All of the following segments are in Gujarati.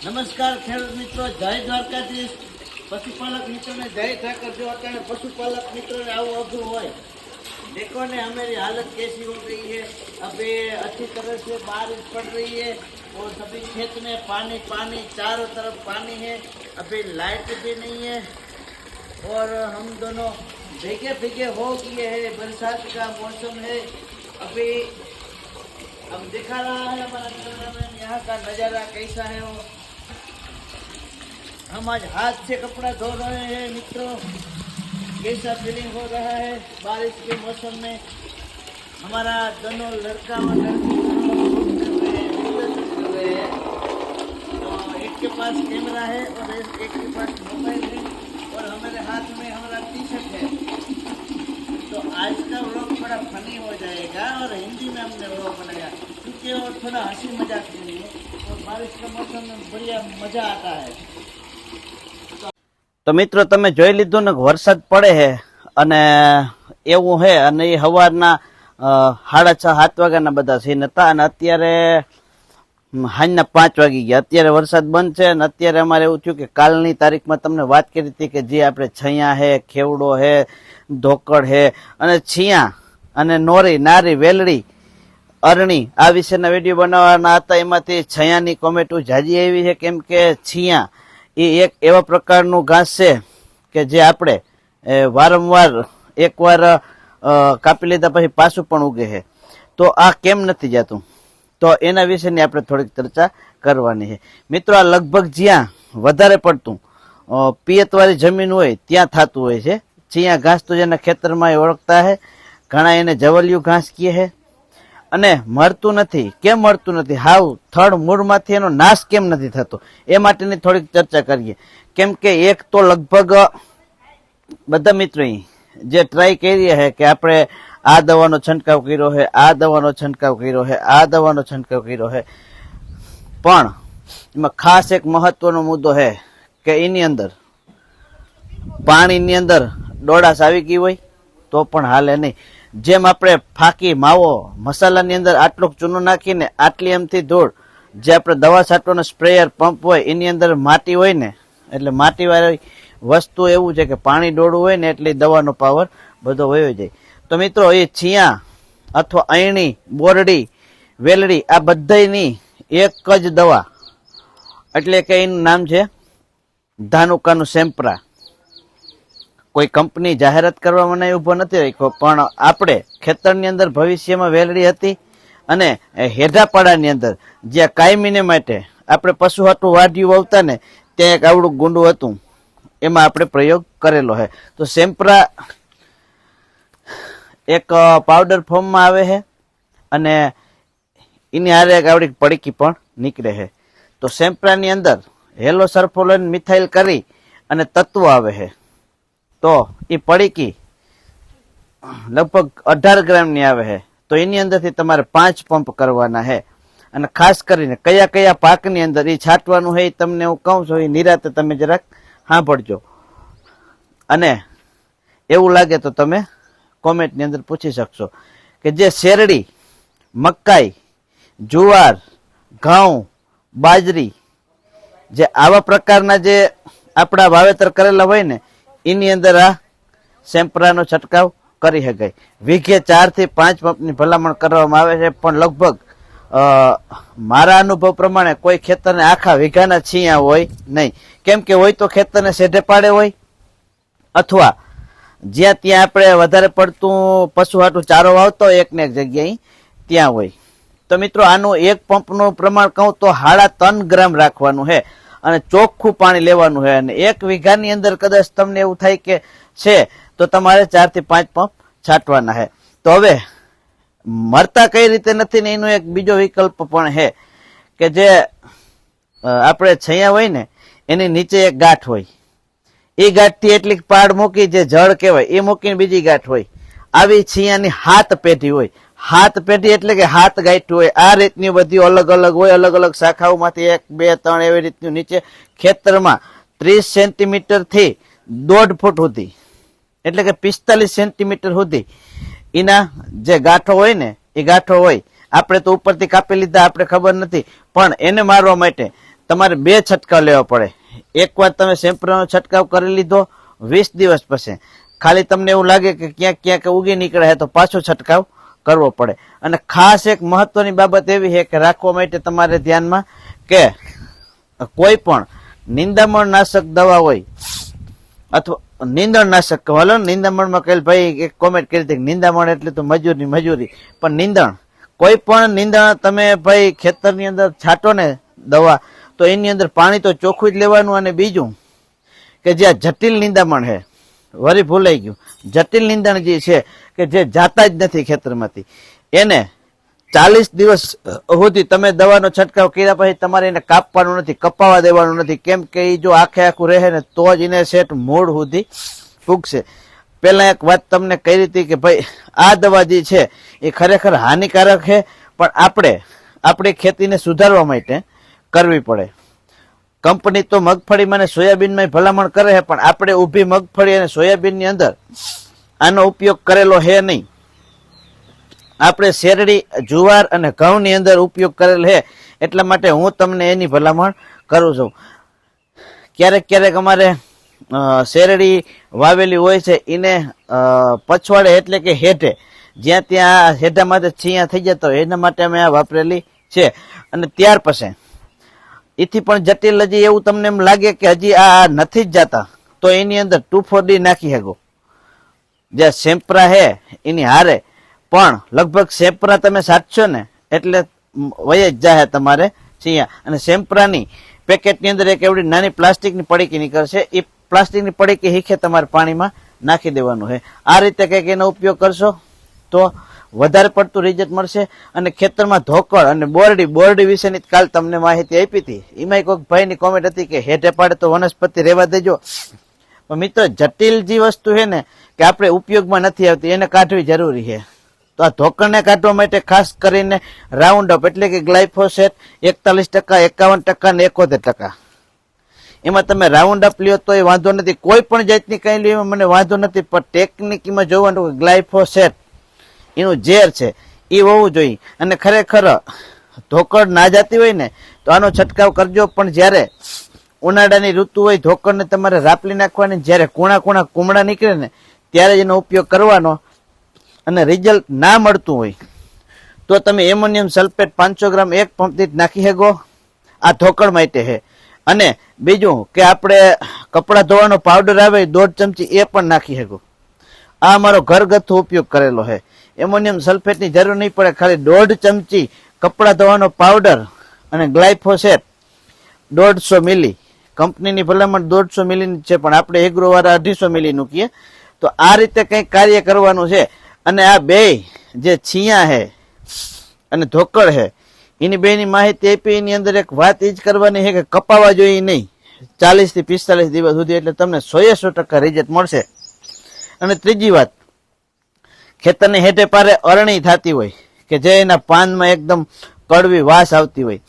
નમસ્કાર ખેડૂત મિત્રો, જય દ્વારકાધીશ. પશુપાલક મિત્રોને जय ठाकर. जो अत्यारे पशुपालक मित्रों ने आવું अघरू હોય, देखो ने हमारी हालत कैसी हो गई है. अभी अच्छी तरह से बारिश पड़ रही है और सभी खेत में पानी पानी, चारों तरफ पानी है. अभी लाइट भी नहीं है और हम दोनों भीगे भीगे हो गए हैं. बरसात का मौसम है. अभी हम दिखा रहा है हमारा कैमरामैन यहाँ का नज़ारा कैसा है. वो हम आज हाथ से कपड़ा धो रहे हैं मित्रों. कैसा फीलिंग हो रहा है बारिश के मौसम में. हमारा दोनों लड़का और लड़की कर रहे हैं. तो एक के पास कैमरा है और एक के पास मोबाइल है और हमारे हाथ में हमारा टी-शर्ट है. तो आज का व्लॉग थोड़ा फनी हो जाएगा और हिंदी में हमने व्लॉग बनाया क्योंकि वो थोड़ा हंसी मजाक के लिए और बारिश का मौसम में बढ़िया मजा आता है. તો મિત્રો તમે જોઈ લીધું ને વરસાદ પડે છે અને એવું છે અને એ સવારના 6:30-7 વાગ્યાના બધા સીન હતા અને અત્યારે સાંજના 5 વાગી ગયા. અત્યારે વરસાદ બંધ છે અને અત્યારે અમારે એવું થયું કે કાલની તારીખમાં તમને વાત કરી હતી કે જે આપણે છૈયા છે, ખેવડો છે, ધોકડ છે અને છિયા અને નોરી, નારી, વેલડી, અરણી આ વિશેના વિડીયો બનાવવાના હતા. એમાંથી છૈયાની કોમેન્ટો જાજી આવી છે કેમ કે છિયા એ એક એવા પ્રકારનું ઘાસ છે કે જે આપણે વારંવાર એકવાર કાપી લીધા પછી પાછું પણ ઉગે છે. તો આ કેમ નથી જતું, તો એના વિશેની આપણે થોડીક ચર્ચા કરવાની છે મિત્રો. આ લગભગ જ્યાં વધારે પડતું પિયતવાળી જમીન હોય ત્યાં થતું હોય છે. છિયા ઘાસ તો જેના ખેતરમાં ઓળખતા છે, ઘણા એને જવલિયું ઘાસ કહે છે અને મળતું નથી. કેમ મળતું નથી? હાવ થડ મૂળમાંથી એનો નાશ કેમ નથી થતો એ માટેની થોડીક ચર્ચા કરીએ. કેમ કે એક તો લગભગ બધા મિત્રો જે ટ્રાય કરી છે કે આપણે આ દવાનો છંટકાવ કર્યો છે, આ દવાનો છંટકાવ કર્યો છે, આ દવાનો છંટકાવ કર્યો છે, પણ એમાં ખાસ એક મહત્વનો મુદ્દો છે કે એની અંદર પાણીની અંદર ડોળાશ આવી ગઈ હોય તો પણ હાલે નહીં. જેમ આપણે ફાકી માવો મસાલાની અંદર આટલો ચૂનો નાખીને આટલી એમથી ધૂળ, જે આપણે દવા છાંટવાનો સ્પ્રેયર પંપ હોય એની અંદર માટી હોય ને, એટલે માટીવાળી વસ્તુ એવું છે કે પાણી ડોળું હોય ને એટલે દવાનો પાવર બધો વયો જાય. તો મિત્રો એ છિયા અથવા અયણી, બોરડી, વેલડી આ બધાની એક જ દવા, એટલે કે એનું નામ છે ધાનુકાનું સેમ્પ્રા. કોઈ કંપની જાહેરાત કરવા મને ઉભો નથી રાખ્યો, પણ આપણે ખેતરની અંદર ભવિષ્યમાં વેલડી હતી અને હેઢાપાડાની અંદર જ્યાં કાયમીને માટે આપણે પશુ હાટું વાઢિયું વાવતા ને ત્યાં એક આવડું ગુંડું હતું, એમાં આપણે પ્રયોગ કરેલો છે. તો સેમ્પ્રા એક પાવડર ફોર્મમાં આવે છે અને એની હારે એક આવડી પડીકી પણ નીકળે છે. તો સેમ્પ્રાની અંદર હેલો સલ્ફોલેન મિથાઇલ કરી અને તત્વો આવે છે. તો એ પડીકી લગભગ 18 ગ્રામની આવે છે. તો એની અંદરથી તમારે 5 પંપ કરવાના છે અને ખાસ કરીને કયા કયા પાકની અંદર એ છાંટવાનું છે એ તમને હું કહું છું, એ નિરાતે તમે જરાક સાંભળજો. અને એવું લાગે તો તમે કોમેન્ટની અંદર પૂછી શકશો કે જે શેરડી, મકાઈ, જુવાર, ઘઉં, બાજરી જે આવા પ્રકારના જે આપણા વાવેતર કરેલા હોય ને એની અંદર આ સેમ્પ્રાનો છંટકાવ કરી શકાય. વીઘે 4 થી 5 પંપની ભલામણ કરવામાં આવે છે, પણ લગભગ મારા અનુભવ પ્રમાણે કોઈ ખેતરને આખા વીઘાના છિયા હોય નહીં. કેમ કે હોય તો ખેતરને સેઢે પાડે હોય અથવા જ્યાં ત્યાં આપણે વધારે પડતું પશુ હાટું ચારો વાવતો હોય એકને એક જગ્યાએ ત્યાં હોય. તો મિત્રો આનું એક પંપનું પ્રમાણ કહું તો 3.5 ગ્રામ રાખવાનું છે અને ચોખ્ખું પાણી લેવાનું છે. અને 1 વીઘાની અંદર કદાચ તમને એવું થાય કે છે તો તમારે 4 થી 5 પંપ છાંટવાના છે. તો હવે મરતા કઈ રીતે નથી ને એનો એક બીજો વિકલ્પ પણ છે કે જે આપણે છૈયા હોય ને એની નીચે એક ગાંઠ હોય, એ ગાંઠથી એટલી પાડ મૂકી જે જળ કહેવાય એ મૂકીને બીજી ગાંઠ હોય. આવી છૈયાની 7 પેઢી હોય. 7 પેઢી એટલે કે 7 ગાંઠ હોય. આ રીતની બધી અલગ અલગ હોય, અલગ અલગ શાખાઓમાંથી 1, 2, 3 એવી રીતનું નીચે ખેતરમાં 30 સેન્ટીમીટર થી 1.5 ફૂટ સુધી, એટલે કે 45 સેન્ટીમીટર સુધી એના જે ગાંઠો હોય ને એ ગાંઠો હોય. આપણે તો ઉપરથી કાપી લીધા, આપણે ખબર નથી, પણ એને મારવા માટે તમારે 2 છંટકાવ લેવા પડે. એકવાર તમે સેમ્પ્રાનો છંટકાવ કરી લીધો 20 દિવસ પછી ખાલી તમને એવું લાગે કે ક્યાંક ક્યાંક ઉગી નીકળે છે તો પાછો છંટકાવ કરવો પડે. અને ખાસ એક મહત્વની બાબત એવી છે કે રાખવા માટે તમારે ધ્યાનમાં કે કોઈ પણ નિંદામણનાશક દવા હોય અથવા નિંદણનાશક, હાલો નિંદામણમાં કહેલ ભાઈ એક કોમેન્ટ કરી હતી નિંદામણ એટલે તો મજૂરી, પણ નિંદણ કોઈ પણ નિંદણ તમે ભાઈ ખેતરની અંદર છાંટો ને દવા તો એની અંદર પાણી તો ચોખ્ખું જ લેવાનું. અને બીજું કે જે જટિલ નિંદામણ છે, વળી ભૂલાઈ ગયું, જટિલ નિંદણ જે છે કે જે જાતા જ નથી ખેતરમાંથી, એને 40 દિવસ સુધી તમે દવાનો છંટકાવ કર્યા પછી તમારે એને કાપવાનું નથી, કપાવા દેવાનું નથી. કેમ કે એ જો આખે આખું રહે ને તો જ એને સેટ મૂળ સુધી ફૂગશે. પેલા એક વાત તમને કહી હતી કે ભાઈ આ દવા જે છે એ ખરેખર હાનિકારક છે, પણ આપણે આપણી ખેતીને સુધારવા માટે કરવી પડે. કંપની તો મગફળીમાં અને સોયાબીનમાં ભલામણ કરે છે, પણ આપણે ઊભી મગફળી અને સોયાબીનની અંદર આનો ઉપયોગ કરેલો છે નહીં. આપણે શેરડી, જુવાર અને ઘઉંની અંદર ઉપયોગ કરેલ છે, એટલા માટે હું તમને એની ભલામણ કરું છું. ક્યારેક ક્યારેક અમારે શેરડી વાવેલી હોય છે એને પછવાડે એટલે કે હેઠે, જ્યાં ત્યાં હેઠામાં છીયા થઈ જતા હોય એના માટે અમે આ વાપરેલી છે. અને ત્યાર પછી એથી પણ જટિલ હજી એવું તમને એમ લાગે કે હજી આ નથી જ જતા તો એની અંદર 2,4-D નાખી શકો. જે સેમ્પ્રા છે એની હારે પણ લગભગ સેમ્પ્રા તમે સાચશો ને એટલે વય જ જાય તમારે છીયા. અને સેમ્પ્રાની પેકેટની અંદર એક એવડી નાની પ્લાસ્ટિકની પડીકી નીકળશે, એ પ્લાસ્ટિકની પડીકી હીખે તમારે પાણીમાં નાખી દેવાનું છે. આ રીતે કંઈક એનો ઉપયોગ કરશો તો વધારે પડતું રિઝલ્ટ મળશે. અને ખેતરમાં ધોકળ અને બોરડી વિશેની કાલ તમને માહિતી આપી હતી. એમાં કોઈક ભાઈની કોમેન્ટ હતી કે હેઠે પાડે તો વનસ્પતિ રહેવા દેજો. પણ મિત્રો જટિલ જે વસ્તુ છે ને કે આપણે ઉપયોગમાં નથી આવતી એને કાઢવી જરૂરી છે. તો આ ધોકણને કાઢવા માટે ખાસ કરીને રાઉન્ડ અપ એટલે કે ગ્લાયફોસેટ 41%, 51% અને 71%. એમાં તમે રાઉન્ડ અપ લ્યો તો એ વાંધો નથી, કોઈ પણ જાતની કઈ લ્યો એમાં મને વાંધો નથી, પણ ટેકનિકમાં જોવાનું કે ગ્લાયફોસેટ એનું ઝેર છે એ હોવું જોઈએ. અને ખરેખર ધોકડ ના જતી હોય ને તો આનો છંટકાવ કરજો. પણ જ્યારે ઉનાળાની ઋતુ હોય ધોકડને તમારે રાપલી નાખવાની, જ્યારે કુણા કુમળા નીકળે ને ત્યારે એનો ઉપયોગ કરવાનો. અને રિઝલ્ટ ના મળતું હોય તો તમે એમોનિયમ સલ્ફેટ 500 ગ્રામ એક પંપ નાખી શકો. આ ધોકડ માટે છે. અને બીજું કે આપણે કપડાં ધોવાનો પાવડર આવે 1.5 ચમચી એ પણ નાખી શકો. આ અમારો ઘરગથ્થુ ઉપયોગ કરેલો છે. એમોનિયમ સલ્ફેટની જરૂર નહીં પડે, ખાલી 1.5 ચમચી કપડાં ધોવાનો પાવડર અને ગ્લાયફોસેટ 150 મિલી. કંપનીની ભલામણ 150 મિલીની છે, પણ આપણે એગ્રોવાળા 250 મિલીનું કહીએ. તો આ રીતે કંઈક કાર્ય કરવાનું છે. અને આ બે જે છીયા છે અને ધોકળ છે એની બેની માહિતી આપી. એની અંદર એક વાત એ જ કરવાની છે કે કપાવા જોઈએ નહીં 40 થી 45 દિવસ સુધી, એટલે તમને 100% રિઝલ્ટ મળશે. અને ત્રીજી વાત, ખેતરની હેઠે પારે અરણી થતી હોય કે જે એના પાનમાં એકદમ કડવી વાસ આવતી હોય,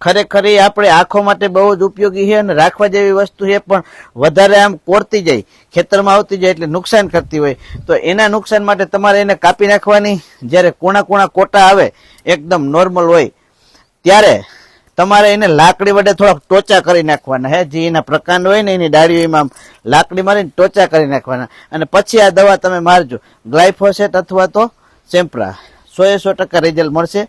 ખરેખર એ આપણે આંખો માટે બહુ જ ઉપયોગી છે અને રાખવા જેવી વસ્તુ છે. પણ વધારે આમ કોરતી જાય, ખેતરમાં આવતી જાય એટલે નુકસાન કરતી હોય, તો એના નુકસાન માટે તમારે એને કાપી નાખવાની. જ્યારે કુણા કોટા આવે એકદમ નોર્મલ હોય ત્યારે તમારે એને લાકડી વડે થોડાક ટોચા કરી નાખવાના છે. જે એના પ્રકાંડ હોય ને એની ડાળીઓ એમાં લાકડી મારીને ટોચા કરી નાખવાના. અને પછી આ દવા તમે મારજો, ગ્લાયફોસેટ અથવા તો સેમ્પ્રા. 100% રિઝલ્ટ મળશે.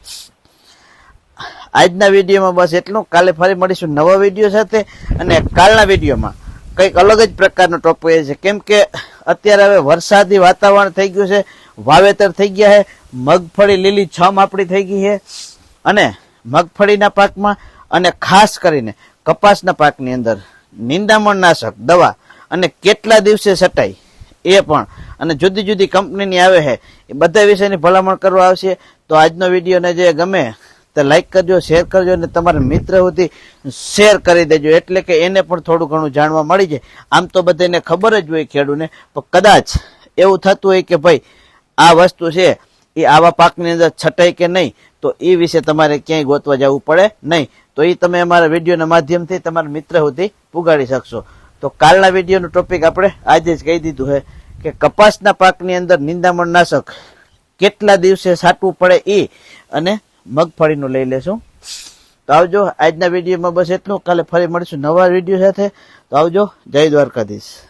આજના વિડીયોમાં બસ એટલું. કાલે ફરી મળીશું નવા વિડીયો સાથે. અને કાલના વિડીયોમાં કંઈક અલગ જ પ્રકારનો ટોપિક છે. કેમ કે અત્યારે હવે વરસાદી વાતાવરણ થઈ ગયું છે, વાવેતર થઈ ગયા છે, મગફળી લીલી છમ આપણી થઈ ગઈ છે. અને મગફળીના પાકમાં અને ખાસ કરીને કપાસના પાકની અંદર નિંદામણનાશક દવા અને કેટલા દિવસે છટાય એ પણ અને જુદી જુદી કંપનીની આવે છે એ બધા વિશેની ભલામણ કરવા આવશે. તો આજનો વિડીયોને જે ગમે તો લાઈક કરજો, શેર કરજો અને તમારા મિત્ર સુધી શેર કરી દેજો, એટલે કે એને પણ થોડું ઘણું જાણવા મળી જાય. આમ તો બધાને ખબર જ હોય ખેડૂને, પણ કદાચ એવું થતું હોય કે ભાઈ આ વસ્તુ છે એ આવા પાકની અંદર છટાય કે નહીં, તો એ વિશે તમારે ક્યાંય ગોતવા જવું પડે નહીં. તો એ તમે અમારા વિડીયોના માધ્યમથી તમારા મિત્ર સુધી પુગાડી શકશો. તો કાલના વિડીયોનું ટોપિક આપણે આજે જ કહી દીધું છે કે કપાસના પાકની અંદર નિંદામણનાશક કેટલા દિવસે છાંટવું પડે એ, અને મગફળીનું લઈ લેશું. તો આવજો. આજના વિડીયોમાં બસ એટલું. કાલે ફરી મળીશું નવા વિડીયો સાથે. તો આવજો. જય દ્વારકાધીશ.